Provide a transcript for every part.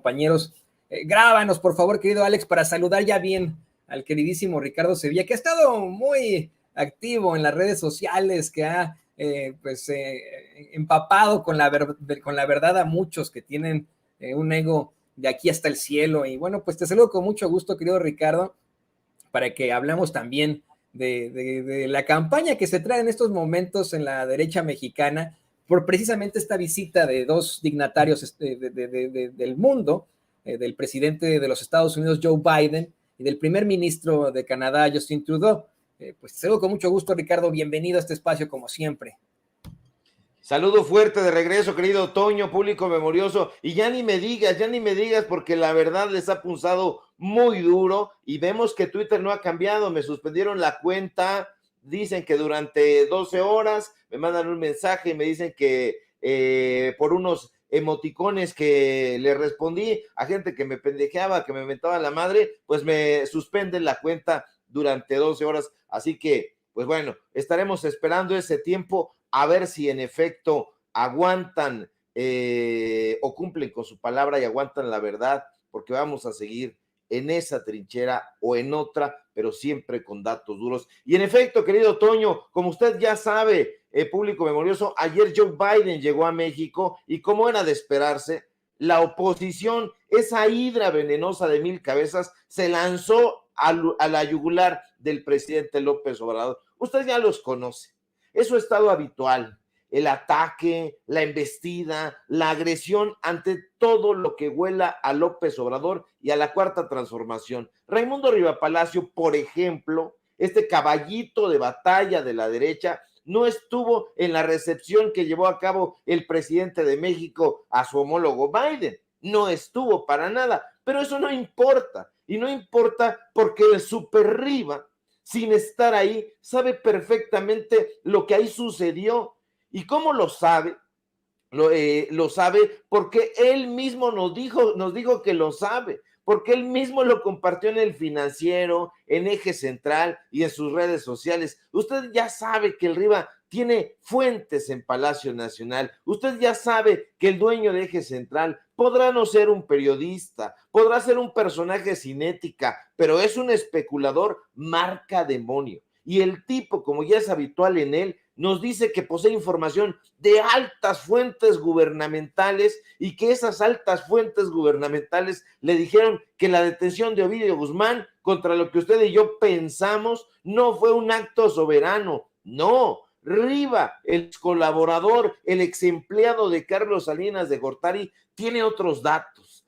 compañeros. Grábanos, por favor, querido Alex, para saludar ya bien al queridísimo Ricardo Sevilla, que ha estado muy activo en las redes sociales, que ha empapado con la verdad a muchos que tienen un ego de aquí hasta el cielo. Y bueno, pues te saludo con mucho gusto, querido Ricardo, para que hablemos también de la campaña que se trae en estos momentos en la derecha mexicana por precisamente esta visita de dos dignatarios del mundo, del presidente de los Estados Unidos, Joe Biden, y del primer ministro de Canadá, Justin Trudeau. Pues te saludo con mucho gusto, Ricardo. Bienvenido a este espacio, como siempre. Saludo fuerte de regreso, querido Toño, público memorioso. Y ya ni me digas, porque la verdad les ha punzado muy duro y vemos que Twitter no ha cambiado. Me suspendieron la cuenta, dicen que durante 12 horas me mandan un mensaje y me dicen que por unos emoticones que le respondí a gente que me pendejeaba, que me mentaba la madre, pues me suspenden la cuenta durante 12 horas. Así que, pues bueno, estaremos esperando ese tiempo a ver si en efecto aguantan o cumplen con su palabra y aguantan la verdad, porque vamos a seguir en esa trinchera o en otra, pero siempre con datos duros. Y en efecto, querido Toño, como usted ya sabe, público memorioso, ayer Joe Biden llegó a México y como era de esperarse, la oposición, esa hidra venenosa de 1000 cabezas, se lanzó a la yugular del presidente López Obrador. Usted ya los conoce. Es su estado habitual, el ataque, la embestida, la agresión ante todo lo que huela a López Obrador y a la Cuarta Transformación. Raimundo Rivapalacio, por ejemplo, este caballito de batalla de la derecha, no estuvo en la recepción que llevó a cabo el presidente de México a su homólogo Biden. No estuvo para nada, pero eso no importa. Y no importa porque el Super Riva, sin estar ahí, sabe perfectamente lo que ahí sucedió. ¿Y cómo lo sabe? Lo sabe porque él mismo nos dijo que lo sabe, porque él mismo lo compartió en El Financiero, en Eje Central y en sus redes sociales. Usted ya sabe que el Riva tiene fuentes en Palacio Nacional. Usted ya sabe que el dueño de Eje Central podrá no ser un periodista, podrá ser un personaje sin ética, pero es un especulador marca demonio. Y el tipo, como ya es habitual en él, nos dice que posee información de altas fuentes gubernamentales y que esas altas fuentes gubernamentales le dijeron que la detención de Ovidio Guzmán, contra lo que usted y yo pensamos, no fue un acto soberano. No, Riva, el ex colaborador, el ex empleado de Carlos Salinas de Gortari, tiene otros datos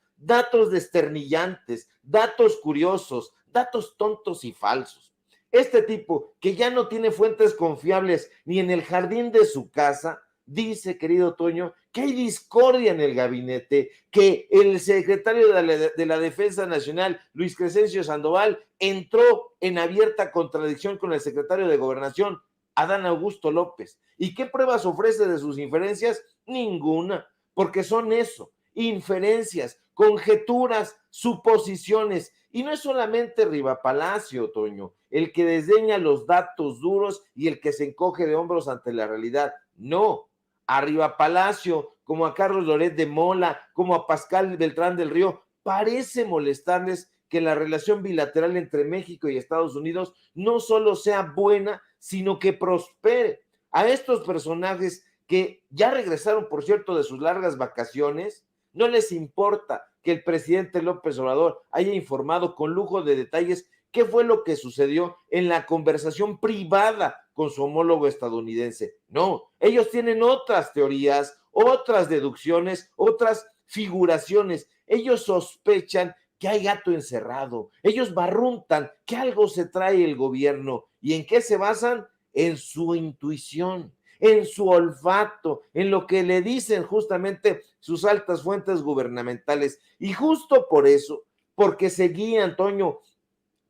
desternillantes, datos curiosos, datos tontos y falsos. Este tipo, que ya no tiene fuentes confiables ni en el jardín de su casa, dice, querido Toño, que hay discordia en el gabinete, que el secretario de la Defensa Nacional, Luis Crescencio Sandoval, entró en abierta contradicción con el secretario de Gobernación, Adán Augusto López. ¿Y qué pruebas ofrece de sus inferencias? Ninguna, porque son eso, inferencias, conjeturas, suposiciones. Y no es solamente Rivapalacio, Toño, el que desdeña los datos duros y el que se encoge de hombros ante la realidad. No, a Rivapalacio, como a Carlos Loret de Mola, como a Pascal Beltrán del Río, parece molestarles que la relación bilateral entre México y Estados Unidos no solo sea buena, sino que prospere. A estos personajes que ya regresaron, por cierto, de sus largas vacaciones, no les importa que el presidente López Obrador haya informado con lujo de detalles qué fue lo que sucedió en la conversación privada con su homólogo estadounidense. No, ellos tienen otras teorías, otras deducciones, otras figuraciones. Ellos sospechan que hay gato encerrado. Ellos barruntan que algo se trae el gobierno. ¿Y en qué se basan? En su intuición, en su olfato, en lo que le dicen justamente sus altas fuentes gubernamentales. Y justo por eso, porque se guían, Toño,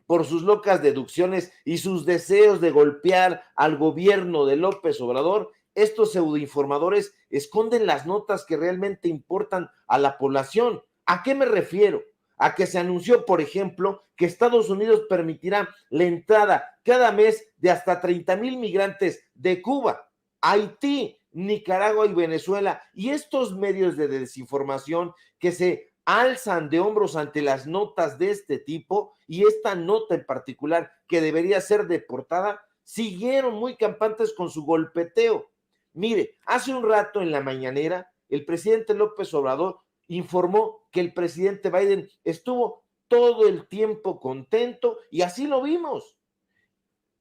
por sus locas deducciones y sus deseos de golpear al gobierno de López Obrador, estos pseudoinformadores esconden las notas que realmente importan a la población. ¿A qué me refiero? A que se anunció, por ejemplo, que Estados Unidos permitirá la entrada cada mes de hasta 30,000 migrantes de Cuba, Haití, Nicaragua y Venezuela. Y estos medios de desinformación que se alzan de hombros ante las notas de este tipo, y esta nota en particular, que debería ser deportada, siguieron muy campantes con su golpeteo. Mire, hace un rato en la mañanera, el presidente López Obrador informó que el presidente Biden estuvo todo el tiempo contento, y así lo vimos.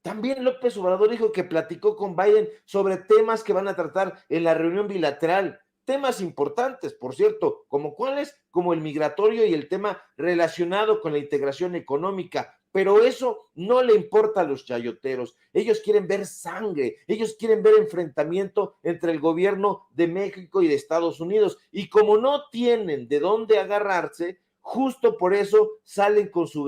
También López Obrador dijo que platicó con Biden sobre temas que van a tratar en la reunión bilateral, temas importantes, por cierto, como cuáles, como el migratorio y el tema relacionado con la integración económica, pero eso no le importa a los chayoteros. Ellos quieren ver sangre, ellos quieren ver enfrentamiento entre el gobierno de México y de Estados Unidos, y como no tienen de dónde agarrarse, justo por eso salen con sus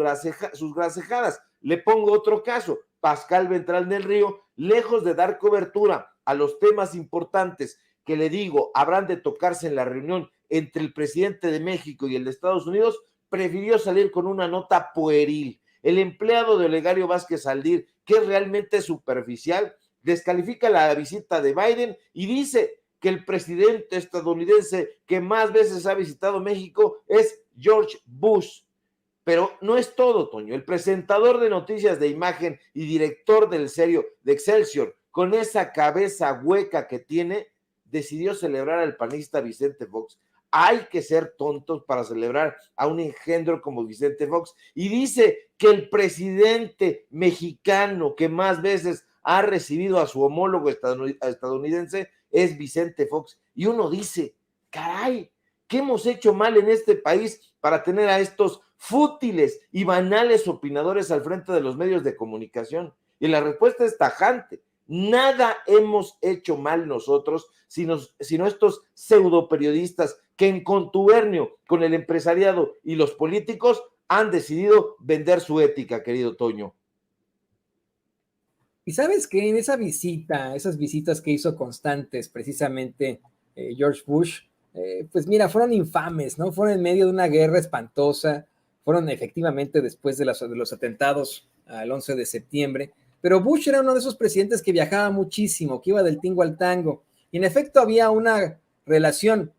gracejadas. Le pongo otro caso. Pascal Beltrán del Río, lejos de dar cobertura a los temas importantes que le digo habrán de tocarse en la reunión entre el presidente de México y el de Estados Unidos, prefirió salir con una nota pueril. El empleado de Olegario Vázquez Aldir, que es realmente superficial, descalifica la visita de Biden y dice que el presidente estadounidense que más veces ha visitado México es George Bush. Pero no es todo, Toño. El presentador de noticias de imagen y director del serio de Excelsior, con esa cabeza hueca que tiene, decidió celebrar al panista Vicente Fox. Hay que ser tontos para celebrar a un engendro como Vicente Fox. Y dice que el presidente mexicano que más veces ha recibido a su homólogo estadounidense es Vicente Fox. Y uno dice, caray, ¿qué hemos hecho mal en este país para tener a estos fútiles y banales opinadores al frente de los medios de comunicación? Y la respuesta es tajante. Nada hemos hecho mal nosotros, sino estos pseudo periodistas que en contubernio con el empresariado y los políticos han decidido vender su ética, querido Toño. Y sabes que en esa visita, esas visitas que hizo constantes precisamente George Bush, pues mira, fueron infames, ¿no? Fueron en medio de una guerra espantosa, fueron efectivamente después de los atentados al 11 de septiembre, pero Bush era uno de esos presidentes que viajaba muchísimo, que iba del tingo al tango, y en efecto había una relación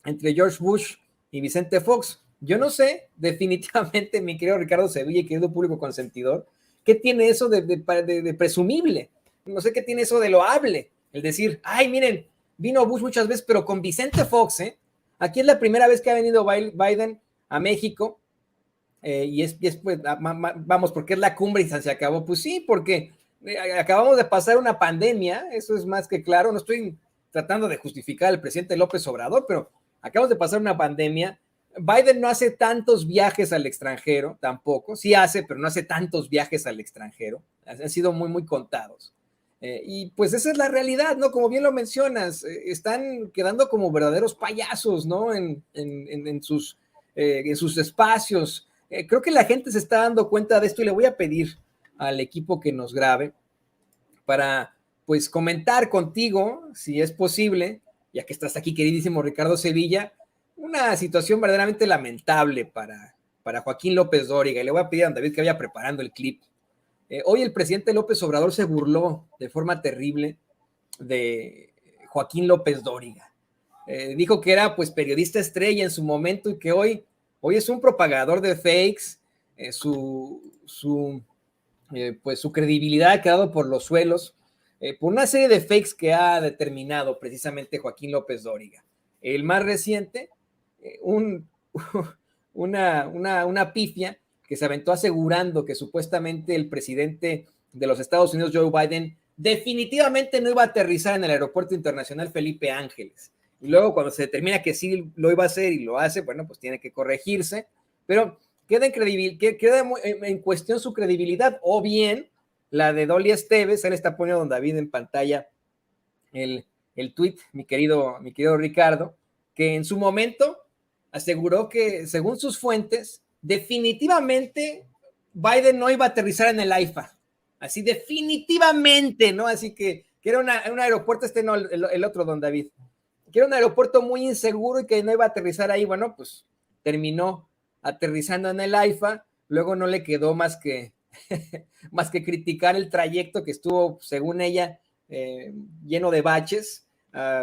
entre George Bush y Vicente Fox. Yo no sé, definitivamente, mi querido Ricardo Sevilla y querido público consentidor, ¿qué tiene eso de presumible? No sé qué tiene eso de loable, el decir, ay, miren, vino Bush muchas veces, pero con Vicente Fox, ¿eh? Aquí es la primera vez que ha venido Biden a México, y es pues, vamos, porque es la cumbre y se acabó. Pues sí, porque acabamos de pasar una pandemia, eso es más que claro. No estoy tratando de justificar al presidente López Obrador, pero acabamos de pasar una pandemia. Biden no hace tantos viajes al extranjero, tampoco, sí hace, pero no hace tantos viajes al extranjero, han sido muy, muy contados. Y pues esa es la realidad, ¿no? Como bien lo mencionas, están quedando como verdaderos payasos, ¿no? En sus espacios. Creo que la gente se está dando cuenta de esto y le voy a pedir al equipo que nos grabe para, pues, comentar contigo, si es posible, ya que estás aquí, queridísimo Ricardo Sevilla, una situación verdaderamente lamentable para Joaquín López Dóriga. Y le voy a pedir a David que vaya preparando el clip. Hoy el presidente López Obrador se burló de forma terrible de Joaquín López Dóriga. Dijo que era pues periodista estrella en su momento y que hoy es un propagador de fakes. Pues su credibilidad ha quedado por los suelos por una serie de fakes que ha determinado precisamente Joaquín López Dóriga. El más reciente, una pifia que se aventó asegurando que supuestamente el presidente de los Estados Unidos, Joe Biden, definitivamente no iba a aterrizar en el aeropuerto internacional Felipe Ángeles. Y luego cuando se determina que sí lo iba a hacer y lo hace, bueno, pues tiene que corregirse, pero queda en cuestión su credibilidad, o bien la de Dolly Esteves. Él está poniendo, don David, en pantalla el tuit, mi querido Ricardo, que en su momento aseguró que, según sus fuentes, definitivamente Biden no iba a aterrizar en el AIFA, así definitivamente, ¿no? Así que era un aeropuerto, no, el otro, don David, que era un aeropuerto muy inseguro y que no iba a aterrizar ahí. Bueno, pues terminó aterrizando en el AIFA, luego no le quedó más que criticar el trayecto que estuvo, según ella, lleno de baches,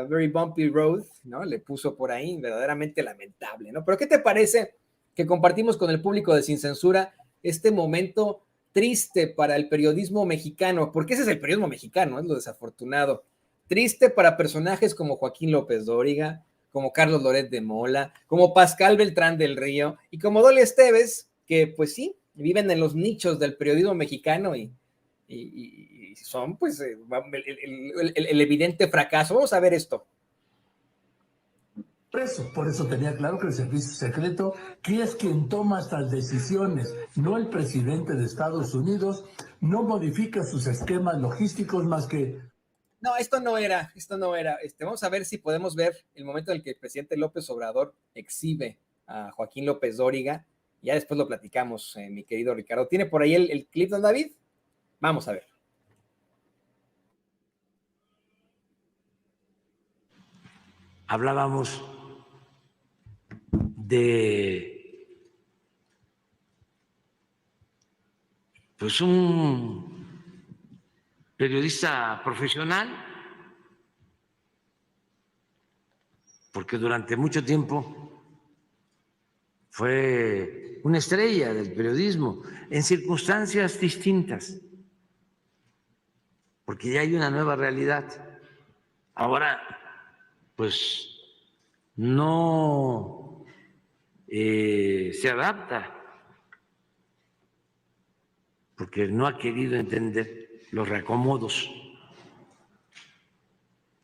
very bumpy road, ¿no? Le puso por ahí, verdaderamente lamentable, ¿no? Pero ¿qué te parece que compartimos con el público de Sin Censura este momento triste para el periodismo mexicano? Porque ese es el periodismo mexicano, es lo desafortunado. Triste para personajes como Joaquín López Dóriga, como Carlos Loret de Mola, como Pascal Beltrán del Río y como Dolly Esteves, que pues sí, viven en los nichos del periodismo mexicano y son pues el evidente fracaso. Vamos a ver esto. Preso. Por eso tenía claro que el servicio secreto, que es quien toma estas decisiones, no el presidente de Estados Unidos, no modifica sus esquemas logísticos más que... No, esto no era. Vamos a ver si podemos ver el momento en el que el presidente López Obrador exhibe a Joaquín López Dóriga. Ya después lo platicamos, mi querido Ricardo. ¿Tiene por ahí el clip, don David? Vamos a ver. Hablábamos de pues un periodista profesional, porque durante mucho tiempo fue una estrella del periodismo en circunstancias distintas, porque ya hay una nueva realidad. Ahora, pues no se adapta, porque no ha querido entender los reacomodos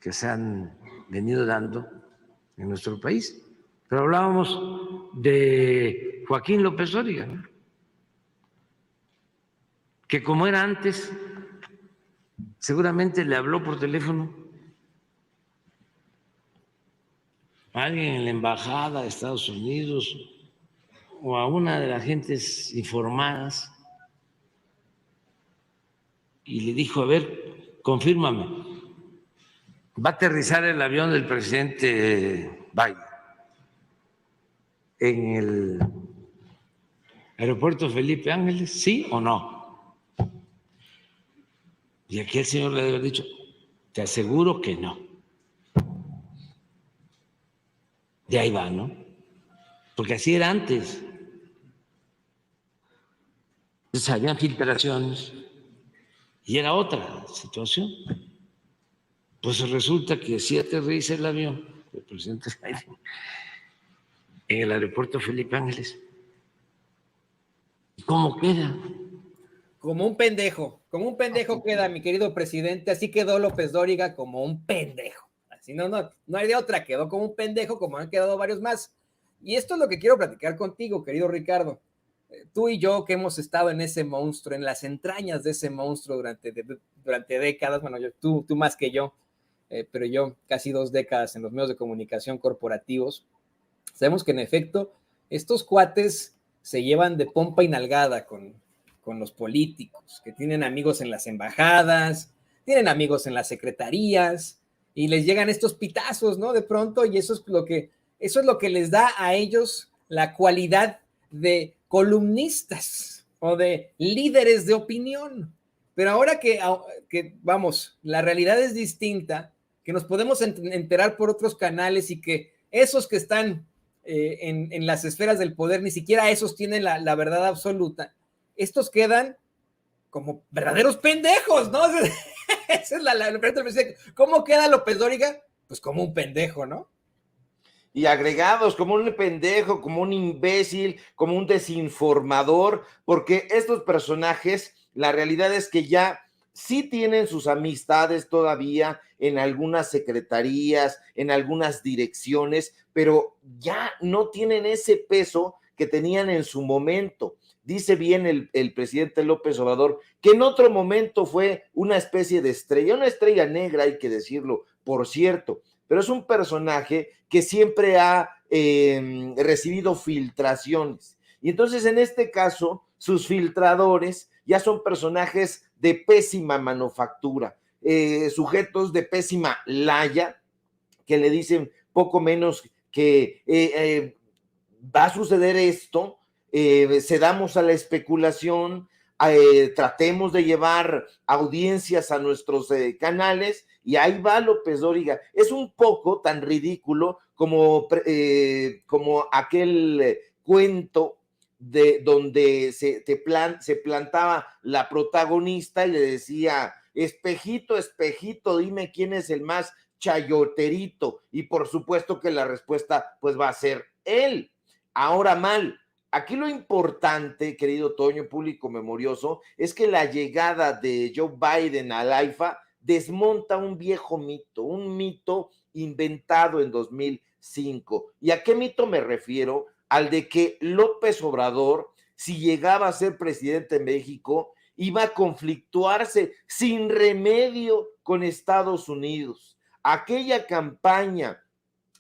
que se han venido dando en nuestro país. Pero hablábamos de Joaquín López Dóriga, ¿no? Que como era antes, seguramente le habló por teléfono a alguien en la embajada de Estados Unidos o a una de las gentes informadas y le dijo: a ver, confírmame, ¿va a aterrizar el avión del presidente Biden en el aeropuerto Felipe Ángeles? ¿Sí o no? Y aquí el señor le debe haber dicho: te aseguro que no. De ahí va, ¿no? Porque así era antes. Entonces habían filtraciones y era otra situación. Pues resulta que sí aterriza el avión del presidente Biden en el aeropuerto Felipe Ángeles. ¿Cómo queda? Como un pendejo queda, mi querido presidente. Así quedó López Dóriga, como un pendejo. Así no hay de otra, quedó como un pendejo, como han quedado varios más. Y esto es lo que quiero platicar contigo, querido Ricardo. Tú y yo que hemos estado en ese monstruo, en las entrañas de ese monstruo durante décadas, bueno, tú más que yo, pero yo casi 2 décadas en los medios de comunicación corporativos, sabemos que en efecto estos cuates se llevan de pompa y nalgada con los políticos, que tienen amigos en las embajadas, tienen amigos en las secretarías, y les llegan estos pitazos, ¿no? De pronto, y eso es lo que les da a ellos la cualidad de columnistas o de líderes de opinión. Pero ahora que vamos, la realidad es distinta, que nos podemos enterar por otros canales y que esos que están en las esferas del poder, ni siquiera esos tienen la verdad absoluta. Estos quedan como verdaderos pendejos, ¿no? Esa es la pregunta. ¿Cómo queda López Dóriga? Pues como un pendejo, ¿no? Y agregados como un pendejo, como un imbécil, como un desinformador, porque estos personajes, la realidad es que ya sí tienen sus amistades todavía en algunas secretarías, en algunas direcciones, pero ya no tienen ese peso que tenían en su momento. Dice bien el presidente López Obrador que en otro momento fue una especie de estrella, una estrella negra, hay que decirlo, por cierto, pero es un personaje que siempre ha recibido filtraciones. Y entonces en este caso, sus filtradores ya son personajes de pésima manufactura, sujetos de pésima laya, que le dicen poco menos que va a suceder esto, cedamos a la especulación, tratemos de llevar audiencias a nuestros canales y ahí va López Dóriga. Es un poco tan ridículo como aquel cuento de donde se plantaba la protagonista y le decía, espejito, espejito, dime quién es el más chayoterito, y por supuesto que la respuesta pues va a ser él. Ahora mal, aquí lo importante, querido Toño, público memorioso, es que la llegada de Joe Biden al AIFA desmonta un viejo mito, un mito inventado en 2005. ¿Y a qué mito me refiero? Al de que López Obrador, si llegaba a ser presidente de México, iba a conflictuarse sin remedio con Estados Unidos. Aquella campaña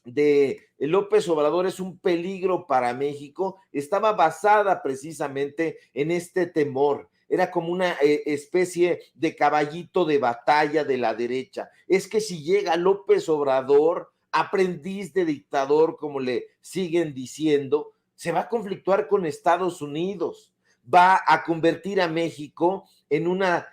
de López Obrador es un peligro para México, estaba basada precisamente en este temor. Era como una especie de caballito de batalla de la derecha. Es que si llega López Obrador, aprendiz de dictador, como le siguen diciendo, se va a conflictuar con Estados Unidos, va a convertir a México en una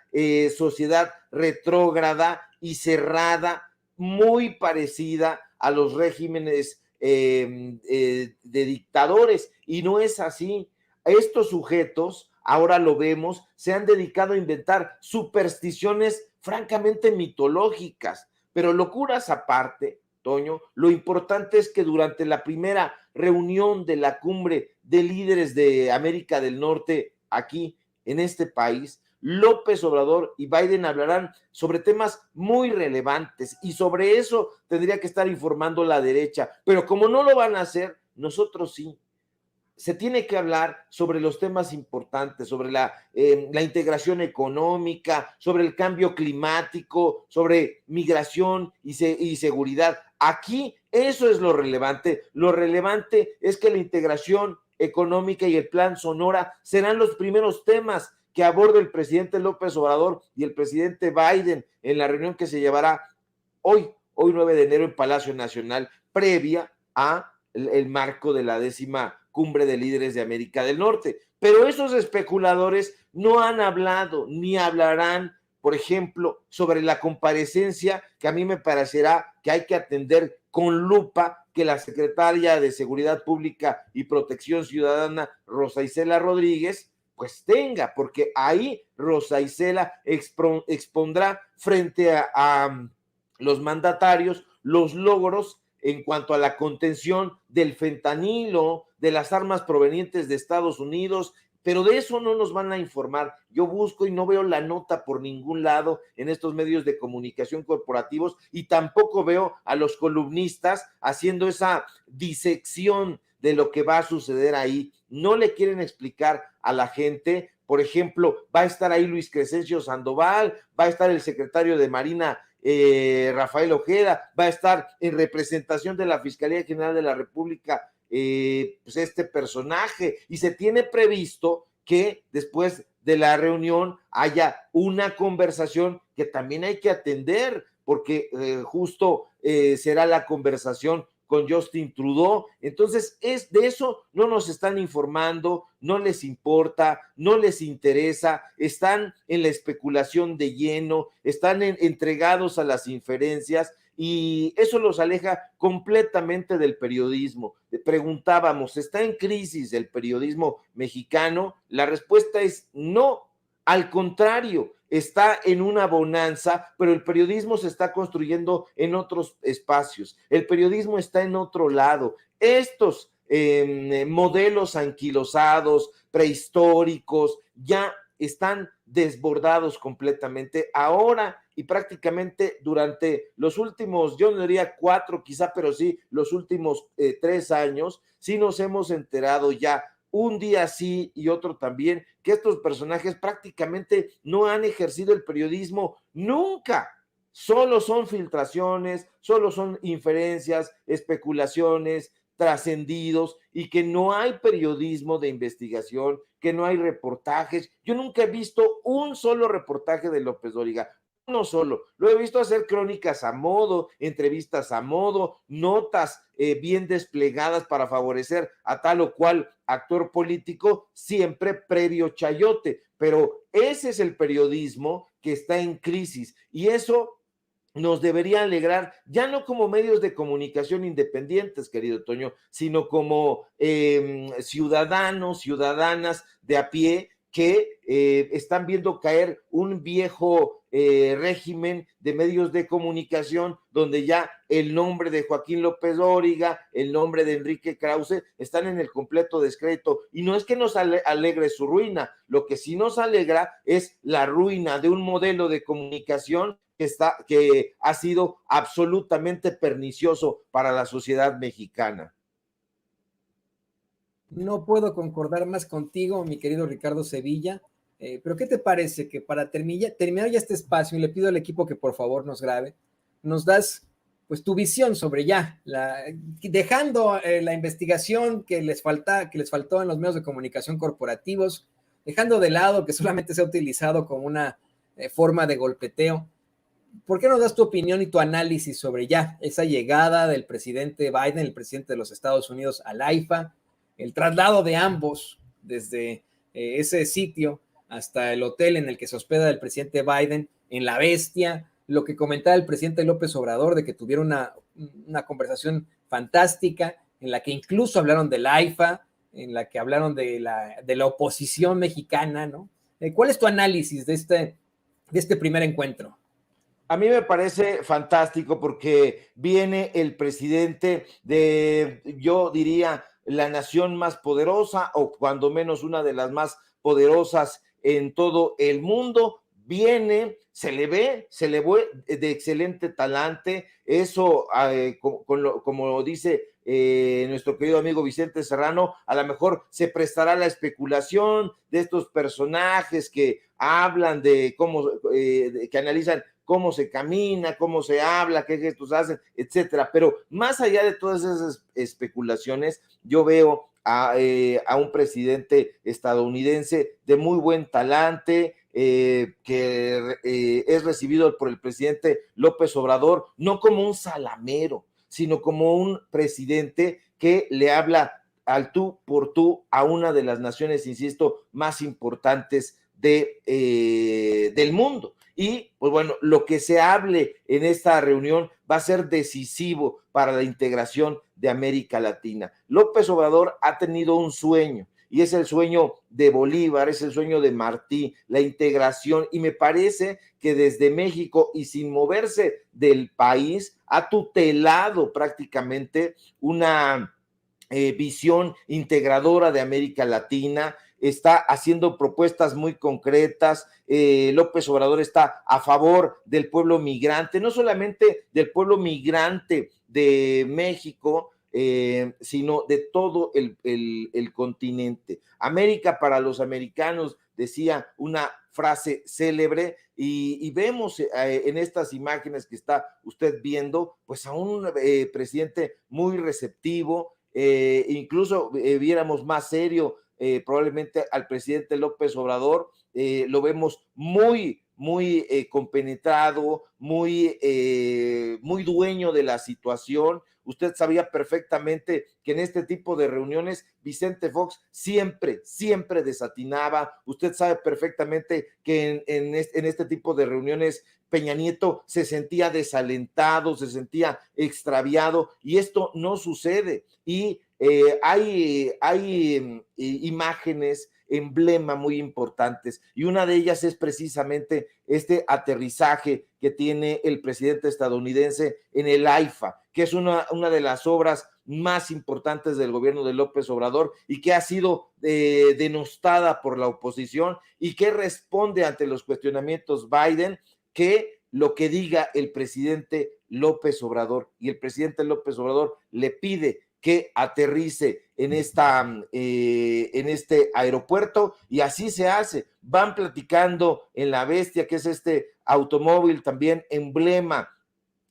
sociedad retrógrada y cerrada, muy parecida a los regímenes de dictadores, y no es así. Estos sujetos, ahora lo vemos, se han dedicado a inventar supersticiones francamente mitológicas, pero locuras aparte, Toño, lo importante es que durante la primera reunión de la cumbre de líderes de América del Norte aquí en este país, López Obrador y Biden hablarán sobre temas muy relevantes, y sobre eso tendría que estar informando la derecha, pero como no lo van a hacer, nosotros sí. Se tiene que hablar sobre los temas importantes, sobre la integración económica, sobre el cambio climático, sobre migración y seguridad. Aquí eso es lo relevante. Lo relevante es que la integración económica y el plan Sonora serán los primeros temas que aborde el presidente López Obrador y el presidente Biden en la reunión que se llevará hoy 9 de enero en Palacio Nacional, previa a el marco de la 10ª cumbre de líderes de América del Norte. Pero esos especuladores no han hablado ni hablarán, por ejemplo, sobre la comparecencia que a mí me parecerá que hay que atender con lupa, que la secretaria de Seguridad Pública y Protección Ciudadana, Rosa Isela Rodríguez, pues tenga, porque ahí Rosa Isela expondrá frente a los mandatarios los logros en cuanto a la contención del fentanilo, de las armas provenientes de Estados Unidos, pero de eso no nos van a informar. Yo busco y no veo la nota por ningún lado en estos medios de comunicación corporativos, y tampoco veo a los columnistas haciendo esa disección de lo que va a suceder ahí. No le quieren explicar a la gente. Por ejemplo, va a estar ahí Luis Crescencio Sandoval, va a estar el secretario de Marina, Rafael Ojeda, va a estar en representación de la Fiscalía General de la República, pues este personaje, y se tiene previsto que después de la reunión haya una conversación que también hay que atender, porque justo será la conversación con Justin Trudeau. Entonces, de eso no nos están informando, no les importa, no les interesa, están en la especulación de lleno, están entregados a las inferencias, y eso los aleja completamente del periodismo. Preguntábamos, ¿está en crisis el periodismo mexicano? La respuesta es no, al contrario, está en una bonanza, pero el periodismo se está construyendo en otros espacios, el periodismo está en otro lado. Estos modelos anquilosados, prehistóricos, ya están desbordados completamente ahora, y prácticamente durante los últimos, yo no diría 4 quizá, pero sí los últimos 3 años, sí nos hemos enterado ya un día sí y otro también, que estos personajes prácticamente no han ejercido el periodismo nunca. Solo son filtraciones, solo son inferencias, especulaciones, trascendidos, y que no hay periodismo de investigación, que no hay reportajes. Yo nunca he visto un solo reportaje de López Dóriga, no solo, lo he visto hacer crónicas a modo, entrevistas a modo, notas bien desplegadas para favorecer a tal o cual actor político, siempre previo chayote, pero ese es el periodismo que está en crisis, y eso nos debería alegrar, ya no como medios de comunicación independientes, querido Toño, sino como ciudadanos, ciudadanas de a pie que están viendo caer un viejo régimen de medios de comunicación donde ya el nombre de Joaquín López Dóriga, el nombre de Enrique Krause están en el completo descrédito. Y no es que nos alegre su ruina, lo que sí nos alegra es la ruina de un modelo de comunicación que ha sido absolutamente pernicioso para la sociedad mexicana. No puedo concordar más contigo, mi querido Ricardo Sevilla, pero ¿qué te parece que para terminar ya este espacio, y le pido al equipo que por favor nos grabe, nos das pues tu visión sobre dejando la investigación que les faltó en los medios de comunicación corporativos, dejando de lado que solamente se ha utilizado como una forma de golpeteo? ¿Por qué no das tu opinión y tu análisis sobre esa llegada del presidente Biden, el presidente de los Estados Unidos, al AIFA, el traslado de ambos desde ese sitio hasta el hotel en el que se hospeda el presidente Biden en La Bestia, lo que comentaba el presidente López Obrador de que tuvieron una conversación fantástica en la que incluso hablaron del AIFA, en la que hablaron de la oposición mexicana, ¿no? ¿Cuál es tu análisis de este primer encuentro? A mí me parece fantástico porque viene el presidente de, yo diría, la nación más poderosa o cuando menos una de las más poderosas en todo el mundo. Viene, se le ve de excelente talante, eso como dice nuestro querido amigo Vicente Serrano, a lo mejor se prestará a la especulación de estos personajes que hablan de cómo, que analizan cómo se camina, cómo se habla, qué gestos hacen, etcétera. Pero más allá de todas esas especulaciones, yo veo a un presidente estadounidense de muy buen talante, que es recibido por el presidente López Obrador, no como un salamero, sino como un presidente que le habla al tú por tú a una de las naciones, insisto, más importantes del mundo. Y pues bueno, lo que se hable en esta reunión va a ser decisivo para la integración de América Latina. López Obrador ha tenido un sueño, y es el sueño de Bolívar, es el sueño de Martí, la integración, y me parece que desde México y sin moverse del país ha tutelado prácticamente una visión integradora de América Latina, está haciendo propuestas muy concretas. López Obrador está a favor del pueblo migrante, no solamente del pueblo migrante de México, sino de todo el continente. América para los americanos, decía una frase célebre, y vemos en estas imágenes que está usted viendo, pues a un presidente muy receptivo, incluso viéramos más serio probablemente al presidente López Obrador, lo vemos muy compenetrado, muy dueño de la situación. Usted sabía perfectamente que en este tipo de reuniones Vicente Fox siempre desatinaba. Usted sabe perfectamente que en este tipo de reuniones Peña Nieto se sentía desalentado, se sentía extraviado, y esto no sucede. Y hay imágenes, emblema muy importantes, y una de ellas es precisamente este aterrizaje que tiene el presidente estadounidense en el AIFA, que es una de las obras más importantes del gobierno de López Obrador y que ha sido denostada por la oposición, y que responde ante los cuestionamientos Biden, que lo que diga el presidente López Obrador, y el presidente López Obrador le pide que aterrice en este aeropuerto, y así se hace. Van platicando en La Bestia, que es este automóvil también emblema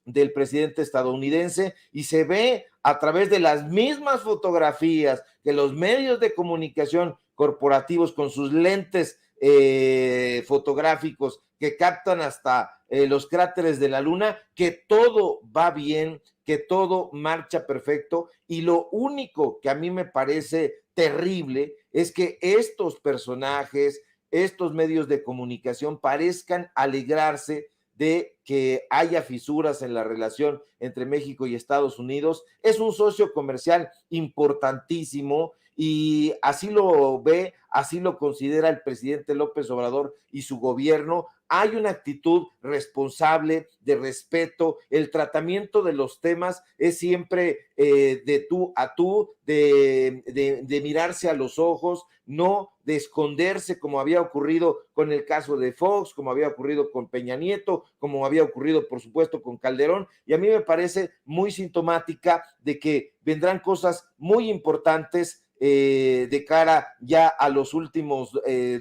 del presidente estadounidense, y se ve a través de las mismas fotografías que los medios de comunicación corporativos con sus lentes fotográficos que captan hasta los cráteres de la luna, que todo va bien, que todo marcha perfecto. Y lo único que a mí me parece terrible es que estos personajes, estos medios de comunicación parezcan alegrarse de que haya fisuras en la relación entre México y Estados Unidos. Es un socio comercial importantísimo y así lo ve, así lo considera el presidente López Obrador y su gobierno. Hay una actitud responsable, de respeto, el tratamiento de los temas es siempre de tú a tú, de mirarse a los ojos, no de esconderse como había ocurrido con el caso de Fox, como había ocurrido con Peña Nieto, como había ocurrido por supuesto con Calderón, y a mí me parece muy sintomática de que vendrán cosas muy importantes de cara ya a los últimos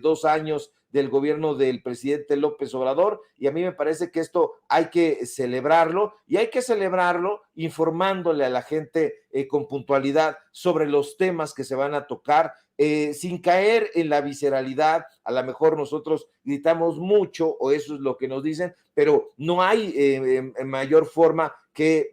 2 años del gobierno del presidente López Obrador, y a mí me parece que esto hay que celebrarlo, y hay que celebrarlo informándole a la gente con puntualidad sobre los temas que se van a tocar, sin caer en la visceralidad. A lo mejor nosotros gritamos mucho, o eso es lo que nos dicen, pero no hay mayor forma que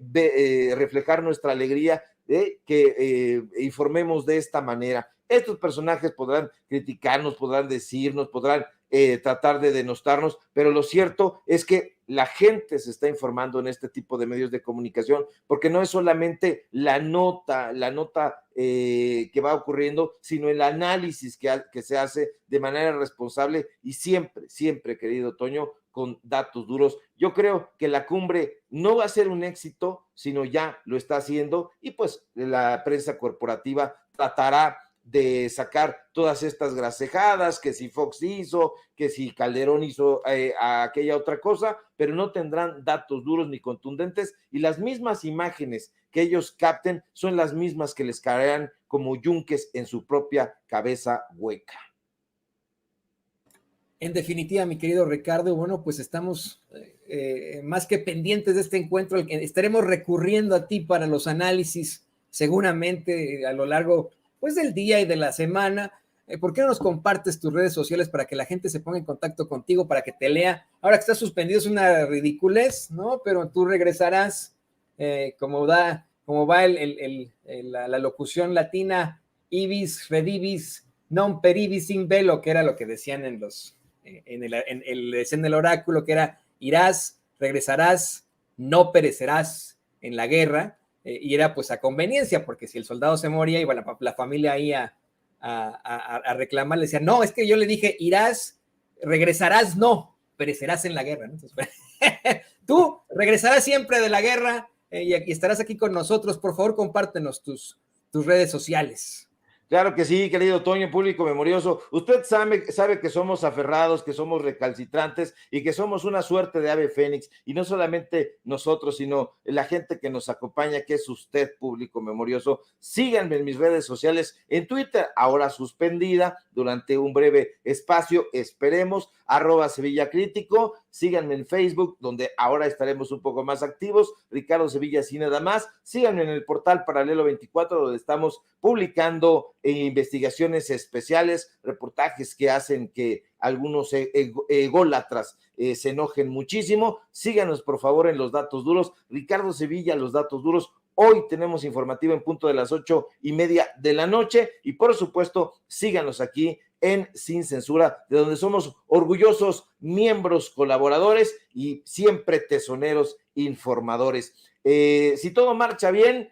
reflejar nuestra alegría, que informemos de esta manera. Estos personajes podrán criticarnos, podrán decirnos, podrán tratar de denostarnos, pero lo cierto es que la gente se está informando en este tipo de medios de comunicación, porque no es solamente la nota que va ocurriendo, sino el análisis que se hace de manera responsable y siempre, querido Toño, con datos duros. Yo creo que la cumbre no va a ser un éxito, sino ya lo está haciendo, y pues la prensa corporativa tratará de sacar todas estas gracejadas, que si Fox hizo, que si Calderón hizo aquella otra cosa, pero no tendrán datos duros ni contundentes, y las mismas imágenes que ellos capten son las mismas que les caerán como yunques en su propia cabeza hueca. En definitiva, mi querido Ricardo, bueno, pues estamos más que pendientes de este encuentro, al que estaremos recurriendo a ti para los análisis seguramente a lo largo pues del día y de la semana. ¿Por qué no nos compartes tus redes sociales para que la gente se ponga en contacto contigo, para que te lea? Ahora que estás suspendido es una ridiculez, ¿no? Pero tú regresarás como va la locución latina, ibis, redibis, non peribis in velo, que era lo que decían en el oráculo, que era irás, regresarás, no perecerás en la guerra, y era pues a conveniencia, porque si el soldado se moría, iba la familia ahí a reclamar, le decía, no, es que yo le dije, irás, regresarás, no, perecerás en la guerra, ¿no? Entonces, tú regresarás siempre de la guerra y estarás aquí con nosotros. Por favor, compártenos tus redes sociales. Claro que sí, querido Toño, público memorioso. Usted sabe que somos aferrados, que somos recalcitrantes y que somos una suerte de ave fénix. Y no solamente nosotros, sino la gente que nos acompaña, que es usted, público memorioso. Síganme en mis redes sociales, en Twitter, ahora suspendida durante un breve espacio, esperemos, @SevillaCrítico. Síganme en Facebook, donde ahora estaremos un poco más activos, Ricardo Sevilla, así nada más. Síganme en el portal Paralelo 24, donde estamos publicando investigaciones especiales, reportajes que hacen que algunos ególatras se enojen muchísimo. Síganos, por favor, en los datos duros. Ricardo Sevilla, los datos duros. Hoy tenemos informativo en punto de las 8:30 de la noche, y por supuesto, síganos aquí en Sin Censura, de donde somos orgullosos miembros colaboradores y siempre tesoneros informadores. Si todo marcha bien,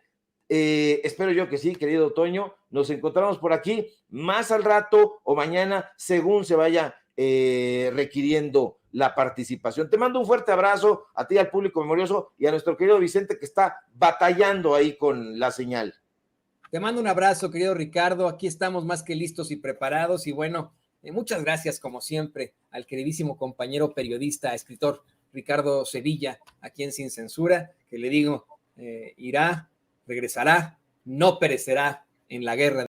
espero yo que sí, querido Toño, nos encontramos por aquí más al rato o mañana, según se vaya requiriendo la participación. Te mando un fuerte abrazo a ti, al público memorioso, y a nuestro querido Vicente, que está batallando ahí con la señal. Te mando un abrazo, querido Ricardo. Aquí estamos más que listos y preparados. Y bueno, muchas gracias, como siempre, al queridísimo compañero periodista, escritor Ricardo Sevilla, aquí en Sin Censura, que le digo, irá, regresará, no perecerá en la guerra.